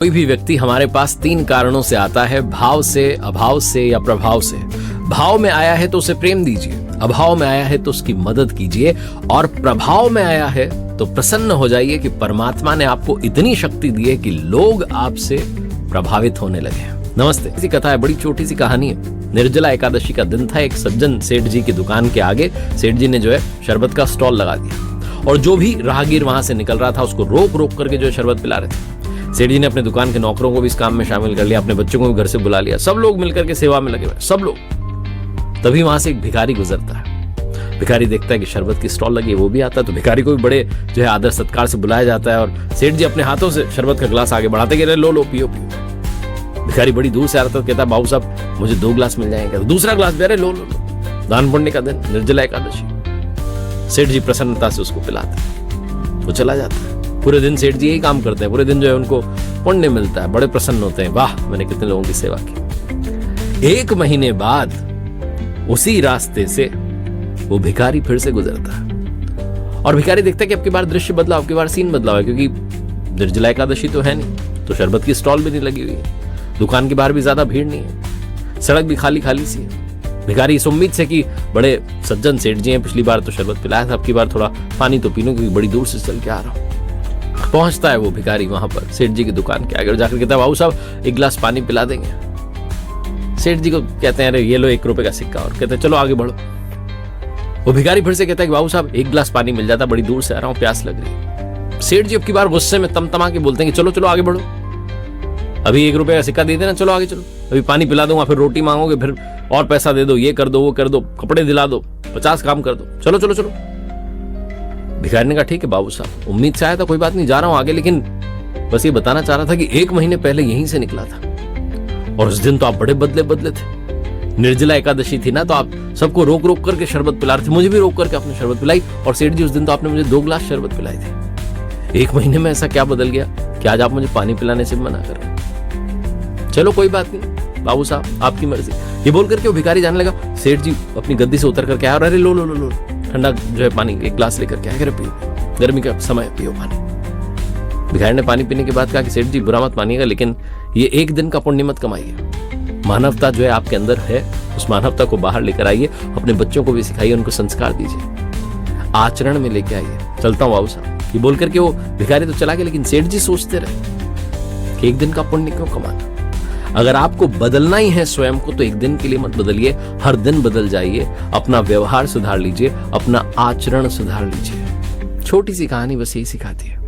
कोई भी व्यक्ति हमारे पास 3 कारणों से आता है, भाव से, अभाव से या प्रभाव से। भाव में आया है तो उसे प्रेम दीजिए, अभाव में आया है तो उसकी मदद कीजिए, और प्रभाव में आया है तो प्रसन्न हो जाइए कि परमात्मा ने आपको इतनी शक्ति दी है कि लोग आपसे प्रभावित होने लगे। नमस्ते। इसी कथा है, बड़ी छोटी सी कहानी है। निर्जला एकादशी का दिन था। एक सज्जन सेठ जी की दुकान के आगे सेठ जी ने जो है शरबत का स्टॉल लगा दिया, और जो भी राहगीर वहां से निकल रहा था उसको रोक रोक करके जो है शरबत पिला रहे थे। सेठ जी ने अपने दुकान के नौकरों को भी इस काम में शामिल कर लिया, अपने बच्चों को भी घर से बुला लिया, सब लोग मिलकर के सेवा में लगे हुए, सब लोग। तभी वहां से एक भिखारी गुजरता है। भिखारी देखता है कि शरबत की स्टॉल लगी है, वो भी आता है, तो भिखारी को भी बड़े जो है आदर सत्कार से बुलाया जाता है, और सेठ जी अपने हाथों से शरबत का गिलास आगे बढ़ाते कह रहे लो लो पियो पियो। भिखारी बड़ी दूर से आ रहा था, कहता बाबू साहब मुझे 2 गिलास मिल जाएंगे। दूसरा गिलास दे रहे, लो लो लो। दान पुण्य का दिन, निर्जला एकादशी। सेठ जी प्रसन्नता से उसको पिलाते, वो चला जाता है। पूरे दिन सेठ जी यही काम करते हैं, पूरे दिन जो है उनको पुण्य मिलता है, बड़े प्रसन्न होते हैं, वाह मैंने कितने लोगों की सेवा की। 1 महीने बाद उसी रास्ते से वो भिखारी फिर से गुजरता है, और भिखारी देखता है कि अब की बार दृश्य बदला, अब की बार सीन बदला है, क्योंकि निर्जला एकादशी तो है नहीं, तो शरबत की स्टॉल भी नहीं लगी हुई है, दुकान के बाहर भी ज्यादा भीड़ नहीं है, सड़क भी खाली खाली सी है। भिखारी इस उम्मीद से कि बड़े सज्जन सेठ जी हैं, पिछली बार तो शरबत पिलाया था, अब की बार थोड़ा पानी तो पी लूं क्योंकि बड़ी दूर से चल के आ रहा हूं। पहुंचता है वो भिखारी वहां पर सेठ जी की दुकान के आगे, और जाकर कहता है बाबू साहब 1 गिलास पानी पिला देंगे। सेठ जी को कहते हैं अरे ये लो 1 रुपए का सिक्का, और कहते हैं चलो आगे बढ़ो। वो भिखारी फिर से कहता है कि बाबू साहब 1 गिलास पानी मिल जाता, बड़ी दूर से आ रहा हूं, प्यास लग रही है। सेठ जी अब की बार गुस्से में तमतमा के बोलते हैं कि चलो चलो आगे बढ़ो, अभी 1 रुपए का सिक्का दे देना, चलो आगे चलो, अभी पानी पिला दूंगा, फिर रोटी मांगोगे, फिर और पैसा दे दो, ये कर दो वो कर दो, कपड़े दिला दो, 50 काम कर दो, चलो चलो चलो। भिखारी ने कहा ठीक है बाबू साहब, उम्मीद से आया था, कोई बात नहीं, जा रहा हूं आगे, लेकिन बस ये बताना चाह रहा था कि 1 महीने पहले यहीं से निकला था, और उस दिन तो आप बड़े बदले थे। निर्जला एकादशी थी ना, तो आप सबको रोक रोक करके शरबत पिला रहे थे, मुझे भी रोक करके आपने शरबत पिलाई, और सेठ जी उस दिन तो आपने मुझे 2 गिलास शरबत पिलाई थी। 1 महीने में ऐसा क्या बदल गया कि आज आप मुझे पानी पिलाने से मना कर रहे हैं? चलो कोई बात नहीं बाबू साहब, आपकी मर्जी। ये बोल करके वो भिखारी जाने लगा। सेठ जी अपनी गद्दी से उतर करके आया, और अरे लो लो लो लो ठंडा जो है पानी 1 गिलास लेकर के आया, पियो, गर्मी का समय पियो पानी। भिखारी ने पानी पीने के बाद कहा कि सेठ जी बुरा मत मानिएगा, लेकिन ये 1 दिन का पुण्य मत कमाइए। मानवता जो है आपके अंदर है, उस मानवता को बाहर लेकर आइए, अपने बच्चों को भी सिखाइए, उनको संस्कार दीजिए, आचरण में लेके आइए। चलता हूँ बाबू साहब, ये बोल करके वो भिखारी तो चला गया, लेकिन सेठ जी सोचते रहे कि 1 दिन का पुण्य क्यों कमाना। अगर आपको बदलना ही है स्वयं को, तो 1 दिन के लिए मत बदलिए, हर दिन बदल जाइए, अपना व्यवहार सुधार लीजिए, अपना आचरण सुधार लीजिए। छोटी सी कहानी बस यही सिखाती है।